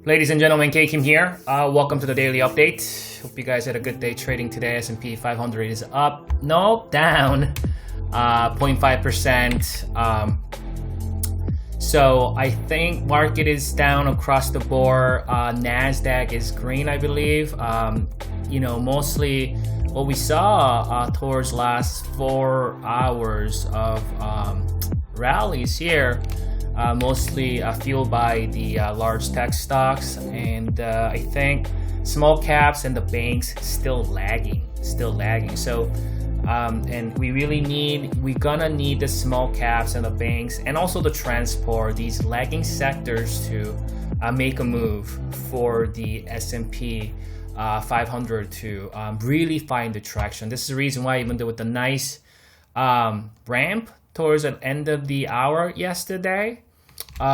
Ladies and gentlemen, K-Kim here. Welcome to the daily update. Hope you guys had a good day trading today. S&P 500 is up, no, down 0.5%. So I think market is down across the board. NASDAQ is green, I believe. Mostly what we saw towards last 4 hours of rallies here. Mostly fueled by the large tech stocks, and I think small caps and the banks still lagging. So and we're gonna need the small caps and the banks and also the transport, these lagging sectors to make a move for the S&P 500 to really find the traction. This is the reason why, even though with the nice ramp towards the end of the hour yesterday, we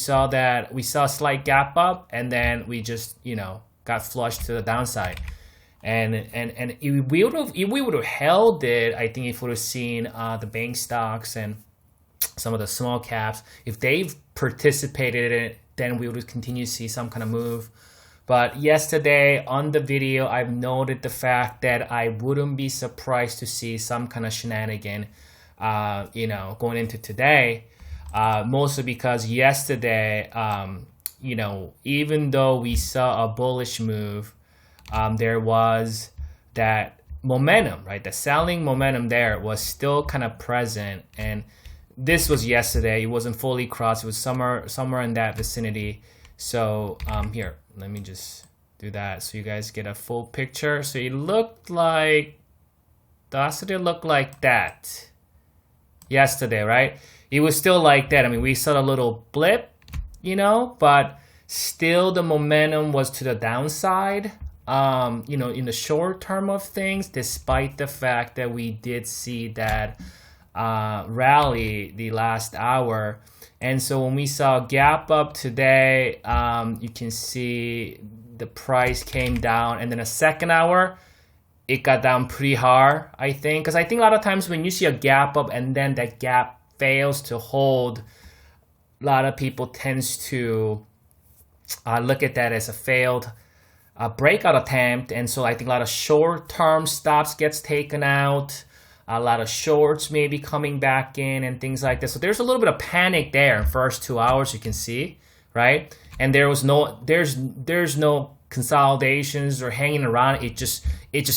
saw a slight gap up, and then we just got flushed to the downside, and we would have held it. I think if we would have seen the bank stocks and some of the small caps, if they've participated in it, then we would continue to see some kind of move. But yesterday on the video, I've noted the fact that I wouldn't be surprised to see some kind of shenanigan, going into today. Mostly because yesterday, even though we saw a bullish move, there was that momentum, right? The selling momentum there was still kind of present. And this was yesterday. It wasn't fully crossed. It was somewhere in that vicinity. So here, let me just do that so you guys get a full picture. So it looked like, the oscillator looked like that yesterday, right? It was still like that. I mean, we saw a little blip, but still the momentum was to the downside, in the short term of things, despite the fact that we did see that rally the last hour. And so when we saw a gap up today, you can see the price came down, and then a second hour, it got down pretty hard, I think. Because I think a lot of times when you see a gap up and then that gap fails to hold, a lot of people tends to look at that as a failed breakout attempt. And so I think a lot of short-term stops gets taken out. A lot of shorts may be coming back in and things like that. So there's a little bit of panic there in the first 2 hours, you can see, right? And there's no consolidations or hanging around. It just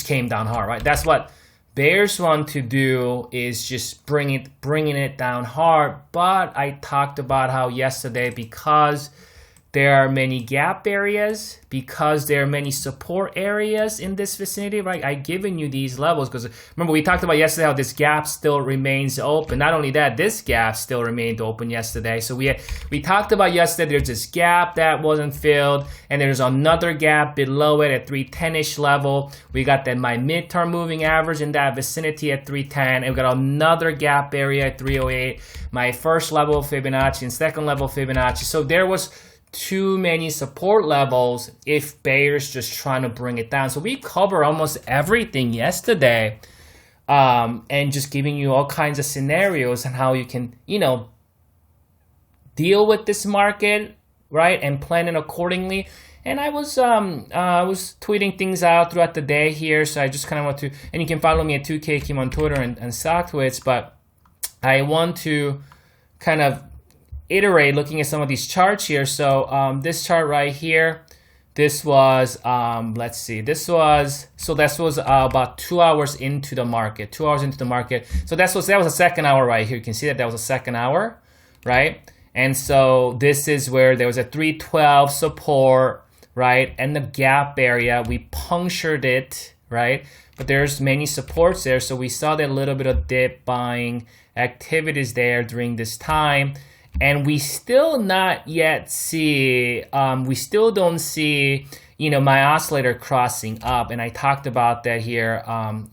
came down hard, right? That's what bears want to do, is just bringing it down hard. But I talked about how yesterday, because there are many gap areas, because there are many support areas in this vicinity, right? I've given you these levels because remember we talked about yesterday how this gap still remains open. Not only that, this gap still remained open yesterday. So we talked about yesterday there's this gap that wasn't filled, and there's another gap below it at 310-ish level. We got my midterm moving average in that vicinity at 310, and we got another gap area at 308, my first level of Fibonacci and second level of Fibonacci. So there was too many support levels if bears just trying to bring it down. So we cover almost everything yesterday, and just giving you all kinds of scenarios and how you can, deal with this market, right, and plan it accordingly. And I was tweeting things out throughout the day here, so I just kind of want to, and you can follow me at 2K-Kim on Twitter and StockTwits, but I want to kind of iterate looking at some of these charts here. So this chart right here, this was this was about 2 hours into the market. So that was a second hour right here. You can see that was a second hour, right? And so this is where there was a 312 support, right? And the gap area, we punctured it, right? But there's many supports there. So we saw that little bit of dip buying activities there during this time. And we still not yet see, we still don't see, my oscillator crossing up. And I talked about that here.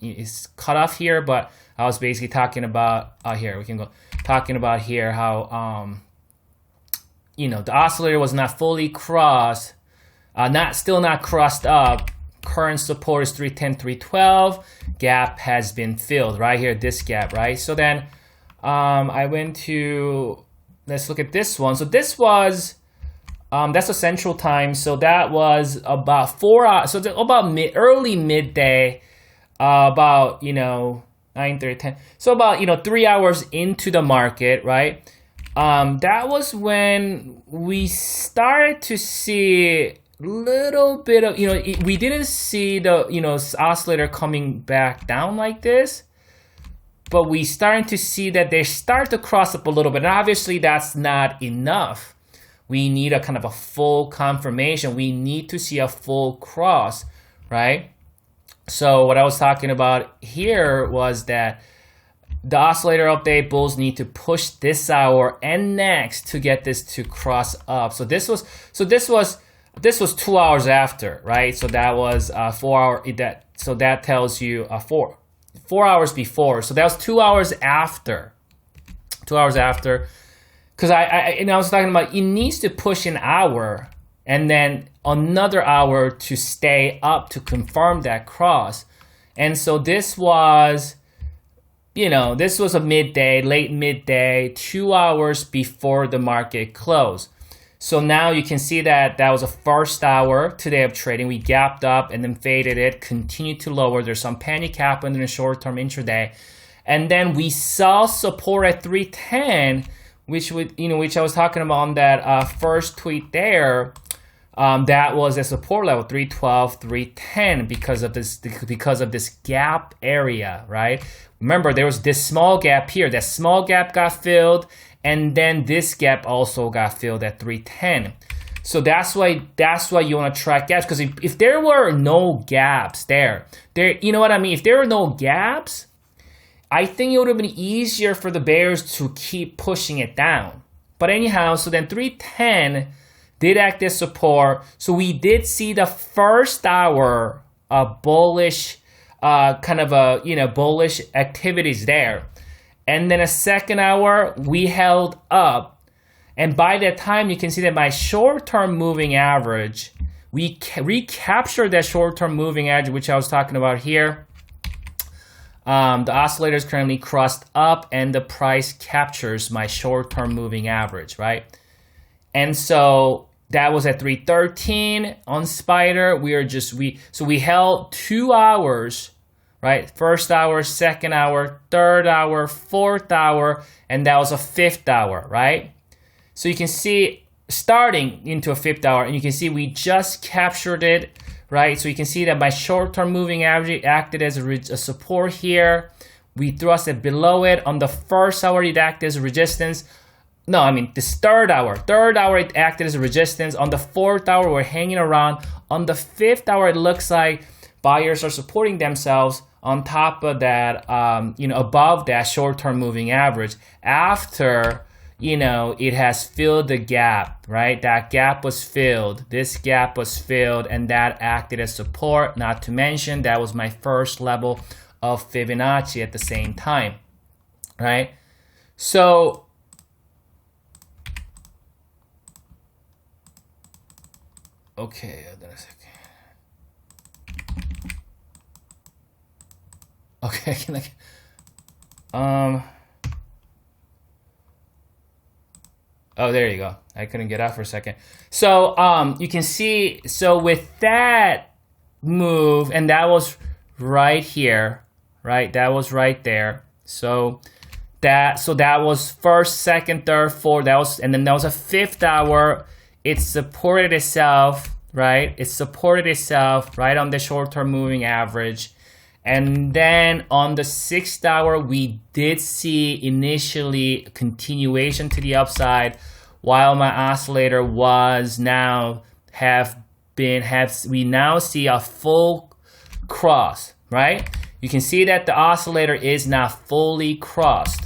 It's cut off here, but I was basically talking about, here, we can go, talking about here how, the oscillator was not fully crossed, still not crossed up. Current support is 310, 312. Gap has been filled right here, this gap, right? So then I went to, let's look at this one. So this was That's a central time. So that was about 4 hours. So about early midday, about, 9:30, 10. So about, 3 hours into the market, right? That was when we started to see little bit of, we didn't see the, oscillator coming back down like this, but we starting to see that they start to cross up a little bit. And obviously that's not enough. We need a kind of a full confirmation. We need to see a full cross, right? So what I was talking about here was that the oscillator update, bulls need to push this hour and next to get this to cross up. So this was 2 hours after, right? So that was 4 hour. So that tells you 4 hours before. So that was 2 hours after. 2 hours after, because I was talking about it needs to push an hour and then another hour to stay up to confirm that cross. And so this was, this was a midday, late midday, 2 hours before the market closed. So now you can see that that was a first hour today of trading. We gapped up and then faded it, continued to lower. There's some panic happened in the short-term intraday. And then we saw support at 310, which I was talking about on that first tweet there. That was a support level, 312, 310 because of this gap area, right? Remember, there was this small gap here. That small gap got filled, and then this gap also got filled at 310. So that's why you want to track gaps, because if there were no gaps there, you know what I mean? If there were no gaps, I think it would have been easier for the bears to keep pushing it down. But anyhow, so then 310 did act as support. So we did see the first hour of bullish, bullish activities there. And then a second hour, we held up. And by that time, you can see that my short-term moving average, we recaptured that short-term moving average, which I was talking about here. The oscillator is currently crossed up, and the price captures my short-term moving average, right? And so that was at 313 on Spider. So we held 2 hours, right? First hour, second hour, third hour, fourth hour, and that was a fifth hour, right? So you can see starting into a fifth hour, and you can see we just captured it, right? So you can see that my short-term moving average acted as a support here. We thrusted below it. On the first hour, it acted as a resistance. No, I mean this third hour. Third hour, it acted as a resistance. On the fourth hour, we're hanging around. On the fifth hour, it looks like buyers are supporting themselves on top of that, above that short-term moving average. After, it has filled the gap, right? That gap was filled. This gap was filled, and that acted as support. Not to mention, that was my first level of Fibonacci at the same time, right? So, okay, hold on a second. Okay, oh, there you go. I couldn't get out for a second. So, you can see, so with that move, and that was right here, right? That was right there. So that was first, second, third, fourth, and then that was a fifth hour. It supported itself, right? It supported itself right on the short-term moving average. And then on the sixth hour, we did see initially continuation to the upside, while my oscillator was now we now see a full cross, right? You can see that the oscillator is now fully crossed,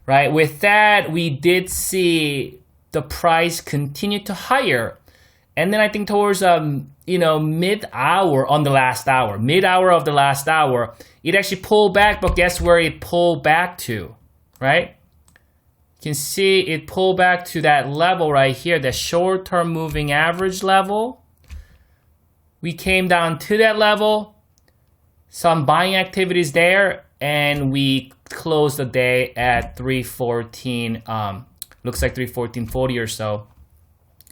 right? With that, we did see the price continue to higher. And then I think towards mid-hour of the last hour, it actually pulled back, but guess where it pulled back to, right? You can see it pulled back to that level right here, the short-term moving average level. We came down to that level, some buying activities there, and we closed the day at 314, looks like 314.40 or so.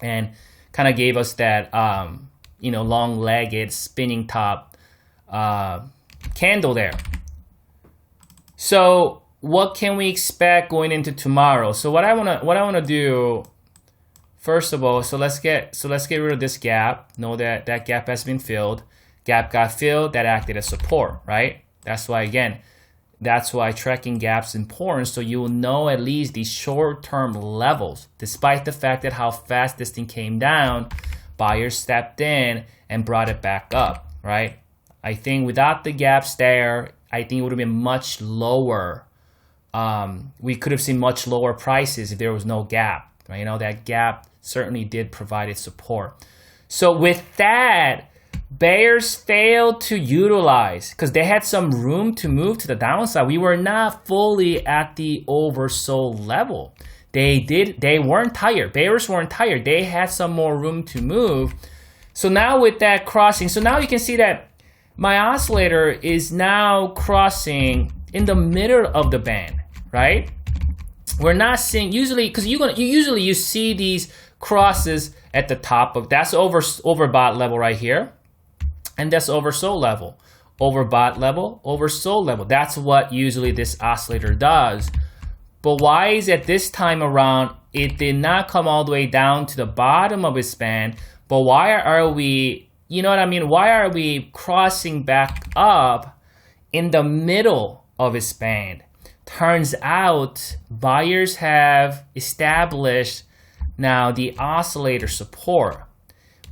And kind of gave us that, long-legged spinning top candle there. So what can we expect going into tomorrow? So what I wanna do, first of all, so let's get rid of this gap. Know that that gap has been filled. Gap got filled, that acted as support, right? That's why tracking gaps is important, so you will know at least these short-term levels. Despite the fact that how fast this thing came down, buyers stepped in and brought it back up, right? I think without the gaps there, I think it would have been much lower. We could have seen much lower prices if there was no gap, right? That gap certainly did provide its support. So with that, bears failed to utilize because they had some room to move to the downside. We were not fully at the oversold level. They weren't tired. Bears weren't tired. They had some more room to move. So now with that crossing, so now you can see that my oscillator is now crossing in the middle of the band, right? We're not seeing usually, because you see these crosses at the top of that's overbought level right here. And that's oversold level, overbought level, oversold level. That's what usually this oscillator does. But why is it this time around, it did not come all the way down to the bottom of its band, but why are we, why are we crossing back up in the middle of its band? Turns out buyers have established now the oscillator support.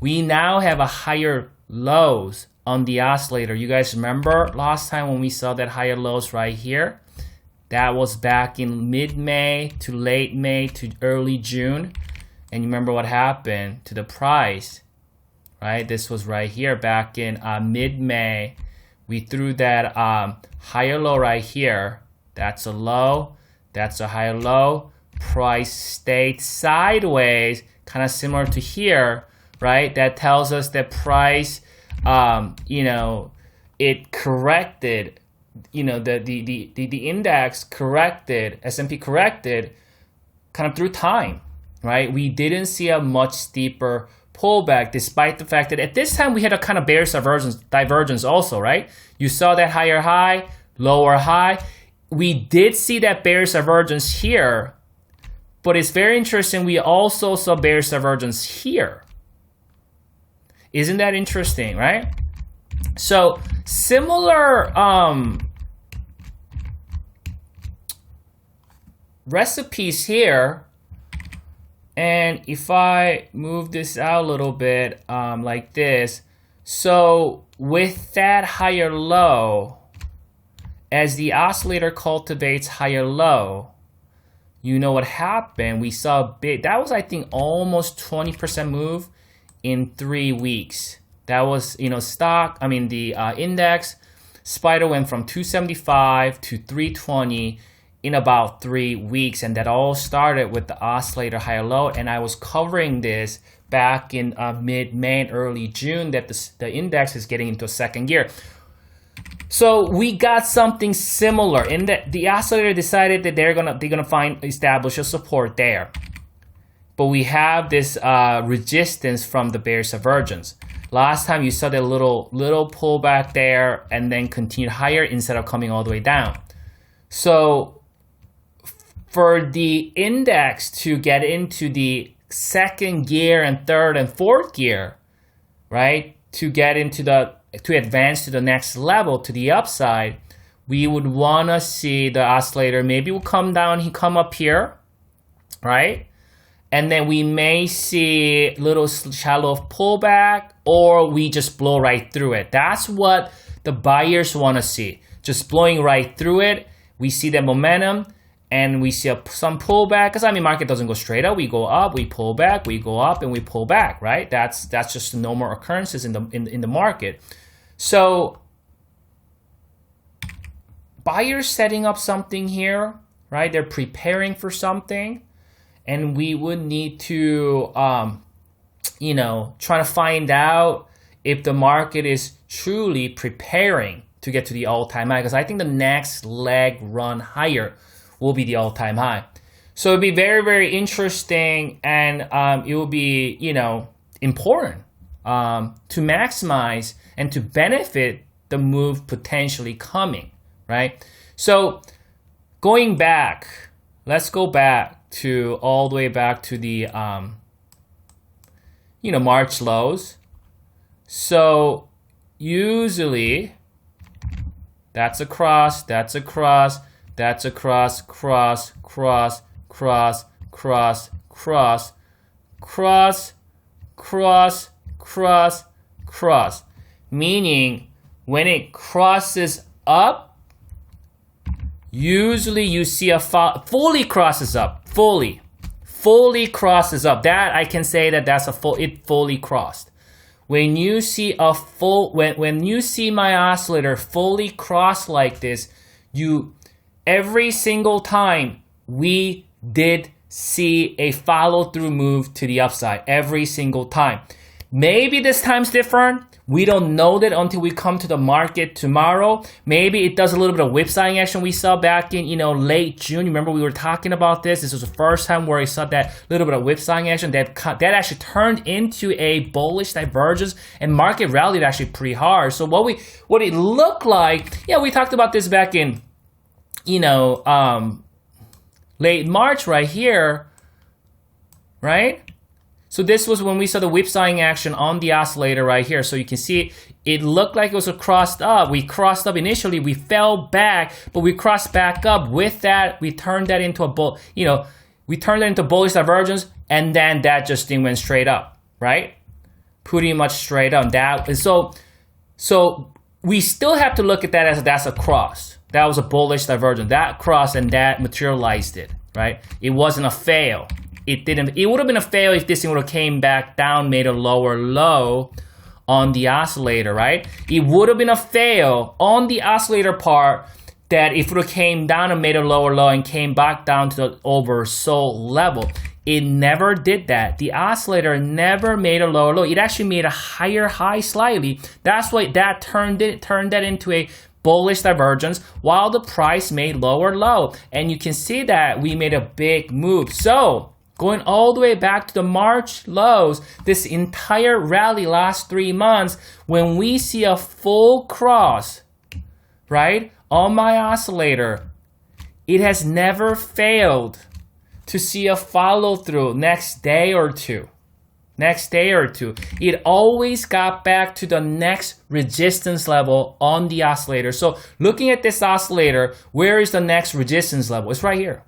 We now have a higher lows on the oscillator. You guys remember last time when we saw that higher lows right here? That was back in mid-May to late May to early June. And you remember what happened to the price, right? This was right here back in mid-May. We threw that higher low right here. That's a low. That's a higher low. Price stayed sideways, kind of similar to here, right? That tells us that price, it corrected, the index corrected, S&P corrected kind of through time, right? We didn't see a much steeper pullback despite the fact that at this time we had a kind of bearish divergence also, right? You saw that higher high, lower high. We did see that bearish divergence here, but it's very interesting. We also saw bearish divergence here. Isn't that interesting, right? So similar recipes here. And if I move this out a little bit like this, so with that higher low, as the oscillator cultivates higher low, you know what happened? We saw a big, that was I think almost 20% move in 3 weeks. That was, the index spider went from 275 to 320 in about 3 weeks, and that all started with the oscillator higher low. And I was covering this back in mid-May and early June that the index is getting into a second gear. So we got something similar in that the oscillator decided that they're gonna establish a support there. But we have this resistance from the bearish divergence. Last time you saw that little pullback there and then continued higher instead of coming all the way down. So for the index to get into the second gear and third and fourth gear, right? To advance to the next level, to the upside, we would want to see the oscillator maybe will come down, come up here, right? And then we may see little shallow pullback, or we just blow right through it. That's what the buyers want to see. Just blowing right through it. We see the momentum, and we see some pullback. Because market doesn't go straight up. We go up, we pull back, we go up, and we pull back. Right? That's just the normal occurrences in the market. So buyers setting up something here, right? They're preparing for something. And we would need to, try to find out if the market is truly preparing to get to the all-time high. Because I think the next leg run higher will be the all-time high. So it'll be very, very interesting. And it will be, important to maximize and to benefit the move potentially coming, right? So going back, let's go back to all the way back to the March lows. So usually that's a cross, that's a cross, that's a cross, cross, cross, cross, cross, cross, cross, cross, cross, cross. Meaning when it crosses up, usually you see a fully crosses up, fully crosses up. That I can say that that's it fully crossed. When you see a when you see my oscillator fully crossed like this, every single time we did see a follow through move to the upside, every single time. Maybe this time's different. We don't know that until we come to the market tomorrow. Maybe it does a little bit of whipsawing action we saw back in, late June. Remember we were talking about this. This was the first time where I saw that little bit of whipsawing action that actually turned into a bullish divergence, and market rallied actually pretty hard. So what it looked like, we talked about this back in, late March right here, right? So this was when we saw the whipsawing action on the oscillator right here. So you can see it looked like it was crossed up. We crossed up initially, we fell back, but we crossed back up. With that, we turned that into bullish divergence, and then that just thing went straight up, right? Pretty much straight up. So we still have to look at that as that's a cross. That was a bullish divergence. That crossed and that materialized it, right? It wasn't a fail. It didn't. It would have been a fail if this thing would have came back down, made a lower low on the oscillator, right? It would have been a fail on the oscillator part that if it would have came down and made a lower low and came back down to the oversold level. It never did that. The oscillator never made a lower low. It actually made a higher high slightly. That's why that turned that into a bullish divergence while the price made lower low. And you can see that we made a big move. So going all the way back to the March lows, this entire rally last 3 months, when we see a full cross, right, on my oscillator, it has never failed to see a follow through next day or two. It always got back to the next resistance level on the oscillator. So looking at this oscillator, where is the next resistance level? It's right here.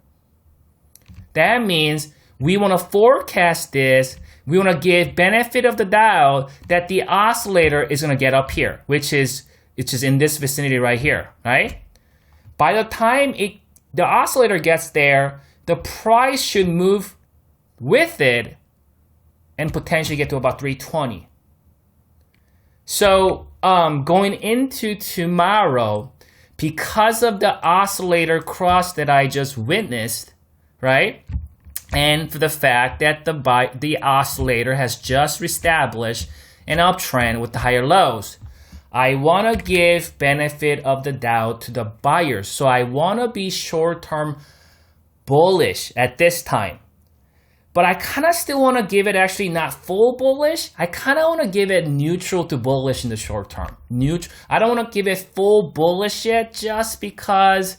That means we want to forecast this. We want to give benefit of the doubt that the oscillator is going to get up here, which is in this vicinity right here, right? By the time the oscillator gets there, the price should move with it and potentially get to about 320. So going into tomorrow, because of the oscillator cross that I just witnessed, right? And for the fact that the oscillator has just reestablished an uptrend with the higher lows, I want to give benefit of the doubt to the buyers. So I want to be short-term bullish at this time. But I kind of still want to give it actually not full bullish. I kind of want to give it neutral to bullish in the short term. I don't want to give it full bullish yet just because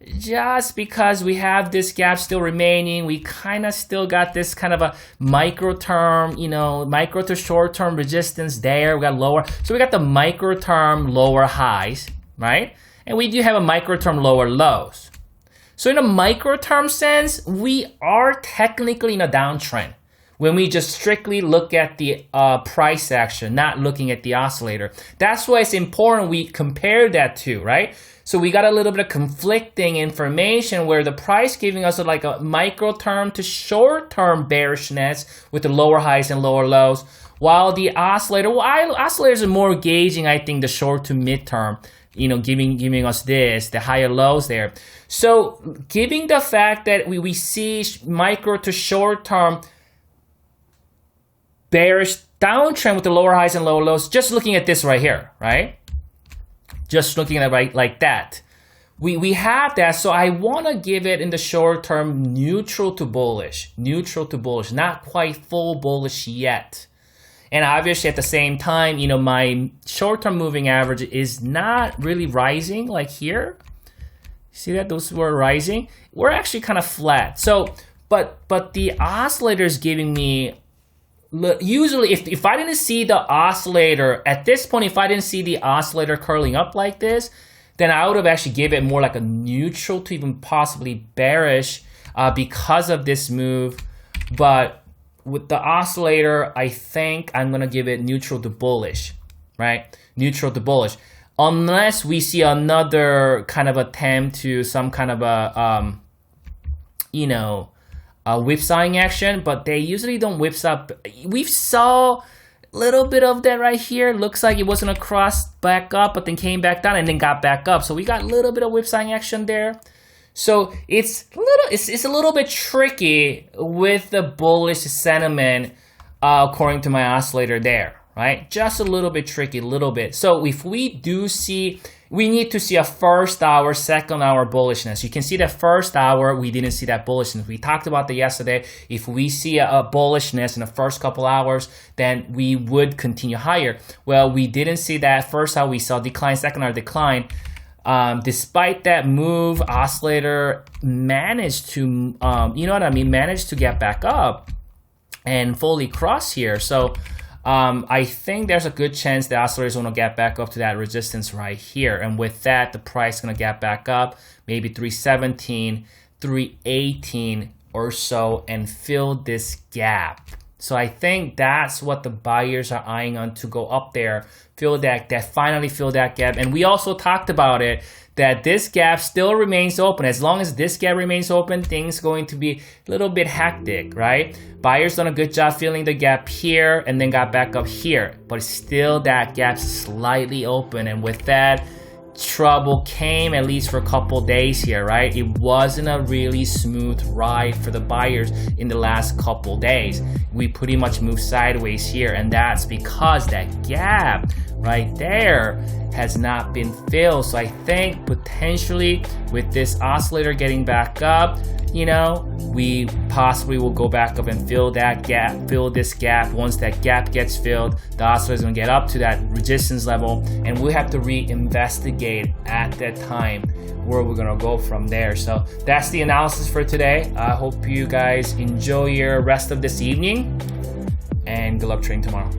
we have this gap still remaining. We kind of still got this kind of a micro to short term resistance there. We got lower. So we got the micro term lower highs, right? And we do have a micro term lower lows. So in a micro term sense, we are technically in a downtrend when we just strictly look at the price action, not looking at the oscillator. That's why it's important we compare that to, right? So we got a little bit of conflicting information where the price giving us like a micro term to short term bearishness with the lower highs and lower lows, while the oscillators are more gauging, I think, the short to mid term, giving us the higher lows there. So giving the fact that we see micro to short term bearish downtrend with the lower highs and lower lows, just looking at this right here, right? Just looking at it right like that. We have that, so I want to give it in the short term neutral to bullish, not quite full bullish yet. And obviously at the same time, you know, my short-term moving average is not really rising like here. See that those were rising? We're actually kind of flat. So, but the oscillator is giving me, usually if I didn't see the oscillator, at this point, if I didn't see the oscillator curling up like this, then I would have actually give it more like a neutral to even possibly bearish because of this move. But with the oscillator, I think I'm going to give it neutral to bullish, right? Neutral to bullish. Unless we see another kind of attempt to some kind of a, you know, a whipsawing action, but they usually don't whipsaw. We saw a little bit of that right here. Looks like it wasn't a cross back up, but then came back down and then got back up. So we got a little bit of whipsawing action there. So it's a little bit tricky with the bullish sentiment, according to my oscillator there. Right? Just a little bit tricky, a little bit. So if we do see, we need to see a first hour, second hour bullishness. You can see the first hour, we didn't see that bullishness. We talked about that yesterday. If we see a bullishness in the first couple hours, then we would continue higher. Well, we didn't see that first hour. We saw decline, second hour decline. Despite that move, oscillator managed to, you know what I mean? Managed to get back up and fully cross here. So, I think there's a good chance the oscillator is going to get back up to that resistance right here. And with that, the price is going to get back up, maybe 317, 318 or so, and fill this gap. So I think that's what the buyers are eyeing on to go up there, finally fill that gap. And we also talked about it, that this gap still remains open. As long as this gap remains open, things going to be a little bit hectic, right? Buyers done a good job filling the gap here and then got back up here, but still that gap's slightly open. And with that, trouble came, at least for a couple days here, right? It wasn't a really smooth ride for the buyers in the last couple days. We pretty much moved sideways here, and that's because that gap right there has not been filled. So I think potentially with this oscillator getting back up, you know, we possibly will go back up and fill that gap, fill this gap. Once that gap gets filled, the oscillator is going to get up to that resistance level, and we'll have to re-investigate at that time where we're going to go from there. So that's the analysis for today. I hope you guys enjoy your rest of this evening, and good luck trading tomorrow.